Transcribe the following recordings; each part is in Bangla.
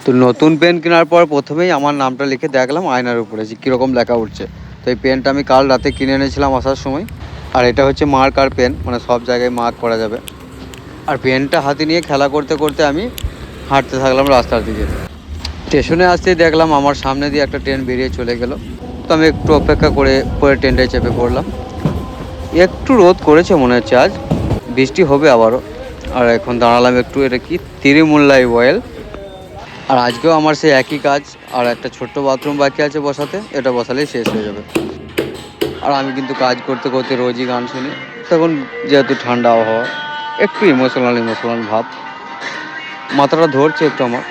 তো নতুন পেন কেনার পর প্রথমেই আমার নামটা লিখে দেখলাম আয়নার উপরে যে কীরকম লেখা উঠছে। তো এই পেনটা আমি কাল রাতে কিনে এনেছিলাম আসার সময়। আর এটা হচ্ছে মার্কার পেন, মানে সব জায়গায় মার্ক করা যাবে। আর পেনটা হাতে নিয়ে খেলা করতে করতে আমি হাঁটতে থাকলাম রাস্তার দিকে। স্টেশনে আসতেই দেখলাম আমার সামনে দিয়ে একটা ট্রেন বেরিয়ে চলে গেল। তো আমি একটু অপেক্ষা করে পরে ট্রেনটায় চেপে পড়লাম। একটু রোদ করেছে মনে হচ্ছে, আজ বৃষ্টি হবে আবারও। আর এখন দাঁড়ালাম একটু, এটা কি তিরুমুল্লাই অয়েল। আর আজকেও আমার সেই একই কাজ, আর একটা ছোট্ট বাথরুম বাকি আছে বসাতে, এটা বসালেই শেষ হয়ে যাবে। আর আমি কিন্তু কাজ করতে করতে রোজই গান শুনি। তখন যেহেতু ঠান্ডা আবহাওয়া, একটু ইমোশনাল ইমোশনাল ভাব, মাথাটা ধরছে একটু আমার।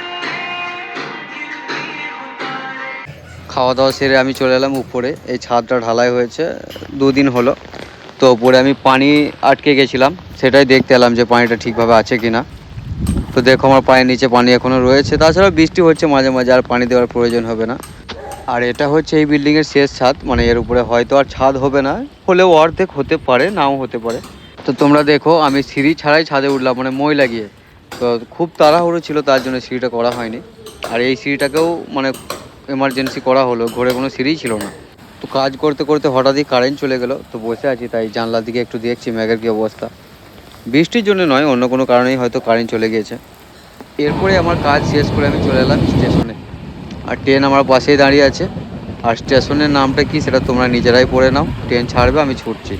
খাওয়া দাওয়া সেরে আমি চলে এলাম উপরে। এই ছাদটা ঢালাই হয়েছে 2 দিন হলো। তো উপরে আমি পানি আটকে গেছিলাম, সেটাই দেখতে এলাম যে পানিটা ঠিকভাবে আছে কি না। তো দেখো আমার পায়ের নিচে পানি এখনও রয়েছে। তাছাড়া বৃষ্টি হচ্ছে মাঝে মাঝে, আর পানি দেওয়ার প্রয়োজন হবে না। আর এটা হচ্ছে এই বিল্ডিংয়ের শেষ ছাদ, মানে এর উপরে হয়তো আর ছাদ হবে না, হলেও অর্ধেক হতে পারে, নাও হতে পারে। তো তোমরা দেখো আমি সিঁড়ি ছাড়াই ছাদে উঠলাম, মানে মই লাগিয়ে। তো খুব তাড়াহুড়ো ছিল, তার জন্য সিঁড়িটা করা হয়নি। আর এই সিঁড়িটাকেও মানে এমার্জেন্সি করা হলো, ঘরে কোনো সিঁড়িই ছিল না। তো কাজ করতে করতে হঠাৎই কারেন্ট চলে গেল। তো বসে আছি, তাই জানলার দিকে একটু দেখছি মেঘের কী অবস্থা। বৃষ্টির জন্য নয়, অন্য কোনো কারণেই হয়তো কারেন্ট চলে গিয়েছে। এরপরে আমার কাজ শেষ করে আমি চলে এলাম স্টেশনে। আর ট্রেন আমার পাশেই দাঁড়িয়ে আছে। আর স্টেশনের নামটা কি সেটা তোমরা নিজেরাই পড়ে নাও। ট্রেন ছাড়বে, আমি ছুটছি।